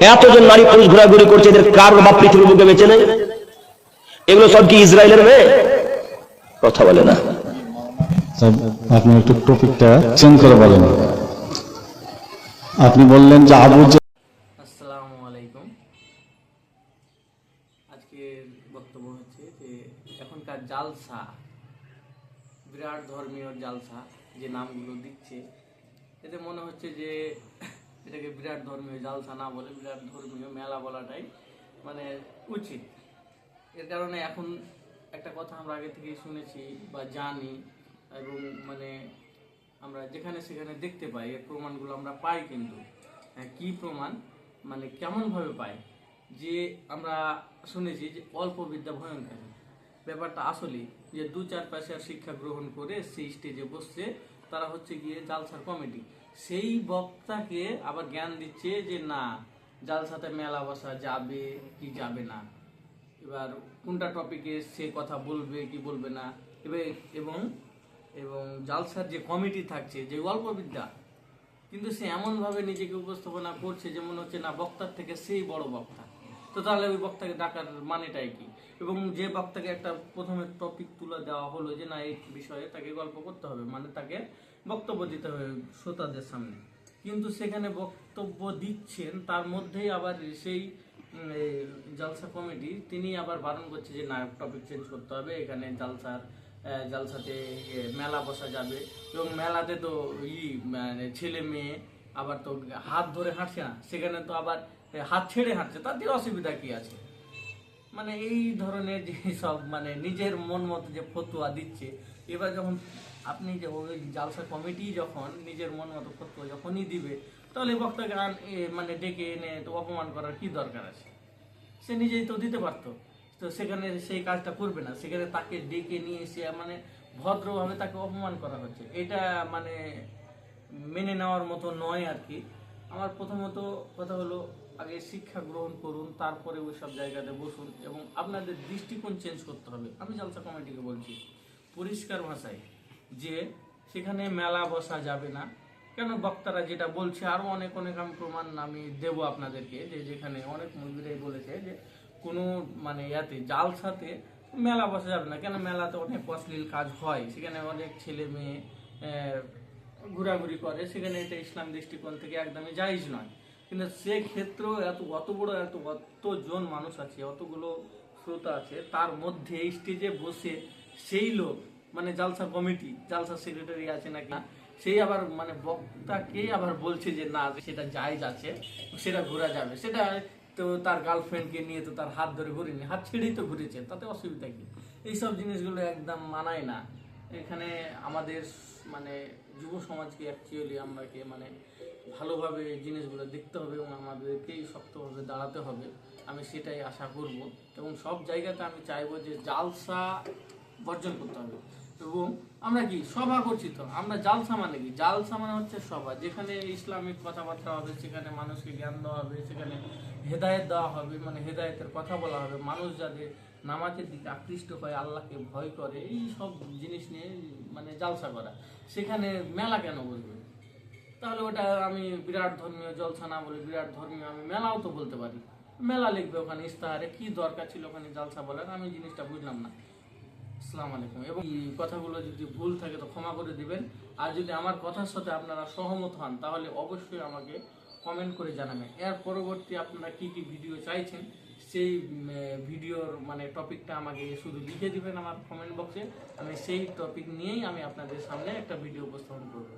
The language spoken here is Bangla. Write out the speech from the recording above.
এতজন নারী পুরুষ ঘোরাঘুরি করছে, এদের কারোর বাপ পৃথিবীর বুকে বেঁচে নেই? এগুলো সব কি ইসরায়েলের মেয়ে? কথা বলে না। আপনি একটু টপিকটা চেঞ্জ করে বলেন। আপনি বললেন যে আসসালামু আলাইকুম। আজকে বক্তব্য হচ্ছে যে এখনকার জালসা, বিরাট ধর্মীয় জালসা যে নামগুলো দিচ্ছে, এতে মনে হচ্ছে যে এটাকে বিরাট ধর্মীয় জালসা না বলে বিরাট ধর্মীয় মেলা বলাটাই মানে উচিত। এর কারণে এখন একটা কথা আমরা আগে থেকেই শুনেছি বা জানি, এবং মানে আমরা যেখানে সেখানে দেখতে পাই, এর প্রমাণগুলো আমরা পাই। কিন্তু কি প্রমাণ, মানে কেমনভাবে পাই? যে আমরা শুনেছি যে অল্প বিদ্যা ভয়ঙ্কর। ব্যাপারটা আসলে যে 2-4 পয়সার শিক্ষা গ্রহণ করে সেই স্টেজে বসছে, তারা হচ্ছে গিয়ে জালসার কমিটি। সেই বক্তাকে আবার জ্ঞান দিচ্ছে যে না, জালসাতে মেলা বসা যাবে কি যাবে না, এবার কোনটা টপিকে সে কথা বলবে কি বলবে না, এবং এবং জালসার যে কমিটি থাকছে, যে অল্প বিদ্যা, কিন্তু সে এমনভাবে নিজেকে উপস্থাপনা করছে যে মনে হচ্ছে না বক্তার থেকে সেই বড় বক্তা। তো তাহলে ওই বক্তাকে ডাকার মানেটাই কি? এবং যে বক্তাকে একটা প্রথমে টপিক তুলে দেওয়া হলো যে না এই বিষয়ে তাকে গল্প করতে হবে, মানে তাকে বক্তব্য দিতে হবে শ্রোতাদের সামনে, কিন্তু সেখানে বক্তব্য দিচ্ছেন তার মধ্যেই আবার সেই জালসা কমিটি তিনি আবার বারণ করছে যে না, টপিক চেঞ্জ করতে হবে, এখানে জালসাতে মেলা বসা যাবে, এবং মেলাতে তো মানে ছেলে মেয়ে আবার তো হাত ধরে হাঁটছে না, সেখানে তো আবার হাত ছেড়ে হাঁটছে, তাতে অসুবিধা কি আছে? মানে এই ধরনের যে সব মানে নিজের মন মতো যে ফতুয়া দিচ্ছে, এবার যখন আপনি যে ওই জালসা কমিটি যখন নিজের মন মতো ফতুয়া যখনই দিবে, তাহলে বক্তাকে মানে ডেকে এনে তো অপমান করার কি দরকার আছে? সে নিজেই তো দিতে পারতো। তো সেখানে সেই কাজটা করবে না, সেখানে তাকে ডেকে নিয়ে এসে মানে ভদ্রভাবে তাকে অপমান করা হচ্ছে। এটা মানে মেনে নেওয়ার মতো নয় আর কি। আমার প্রথমত কথা হলো, আগে শিক্ষা গ্রহণ করুন, তারপরে ওই সব জায়গাতে বসুন, এবং আপনাদের দৃষ্টিকোণ চেঞ্জ করতে হবে। আমি জালসা কমিটিকে বলছি পরিষ্কার ভাষায় যে সেখানে মেলা বসা যাবে না। কেন, বক্তারা যেটা বলছে, আরো অনেক অনেক আমি প্রমাণ আমি দেবো আপনাদেরকে, যে যেখানে অনেক মুরব্বীরাই বলেছে যে কোনো মানে জালসাতে মেলা বসা যাবে না। কেন, মেলাতে অনেক অশ্লীল কাজ হয়, সেখানে অনেক ছেলে মেয়ে ঘোরাঘুরি করে, সেখানে এটা ইসলাম দৃষ্টিকোণ থেকে একদমই জায়েজ নয়। কিন্তু সেক্ষেত্রেও অত বড় অতজন মানুষ আছে, অতগুলো শ্রোতা আছে, তার মধ্যে স্টেজে বসে সেই লোক মানে জালসা কমিটি, জালসা সেক্রেটারি আছে নাকি, সেই আবার মানে বক্তাকে আবার বলছে যে না, সেটা জায়েজ আছে, সেটা ঘোরা যাবে। সেটা তো তার গার্লফ্রেন্ডকে নিয়ে তো তার হাত ধরে ঘুরিনি, হাত ছেড়েই তো ঘুরেছে, তাতে অসুবিধা কি? এইসব জিনিসগুলো একদম মানায় না। এখানে আমাদের মানে যুব সমাজকে অ্যাকচুয়ালি আমরাকে মানে ভালোভাবে জিনিসগুলো দেখতে হবে, এবং আমাদেরকেই শক্তভাবে দাঁড়াতে হবে। আমি সেটাই আশা করব, এবং সব জায়গাতে আমি চাইবো যে জালসা বর্জন করতে হবে। এবং আমরা কি সভা করছি, তো আমরা জালসা মানে কি? জালসা মানে হচ্ছে সভা, যেখানে ইসলামিক কথাবার্তা হবে, সেখানে মানুষকে জ্ঞান দেওয়া হবে, সেখানে হেদায়েত দেওয়া হবে, মানে হেদায়েতের কথা বলা হবে, মানুষ যাতে নামাজের দিকে আকৃষ্ট হয়, আল্লাহকে ভয় করে, এই সব জিনিস নিয়ে মানে জালসা করা। সেখানে মেলা কেন বলবে? তাহলে ওটা আমি বিরাট ধর্মীয় জলসা না বলে বিরাট ধর্মীয় আমি মেলাও তো বলতে পারি। মেলা লিখবে ওখানে ইস্তাহারে, কি দরকার ছিল ওখানে জালসা বলার? আমি জিনিসটা বুঝলাম না। আসসালামু আলাইকুম। এবং এই কথাগুলো যদি ভুল থাকে তো ক্ষমা করে দিবেন। আর যদি আমার কথার সাথে আপনারা সহমত হন, তাহলে অবশ্যই আমাকে কমেন্ট করে জানাবেন। এর পরবর্তী আপনারা কি কি ভিডিও চাইছেন, সেই ভিডিওর মানে টপিকটা আমাকে শুধু লিখে দিবেন আমার কমেন্ট বক্সে। আমি সেই টপিক নিয়েই আমি আপনাদের সামনে একটা ভিডিও উপস্থাপন করব।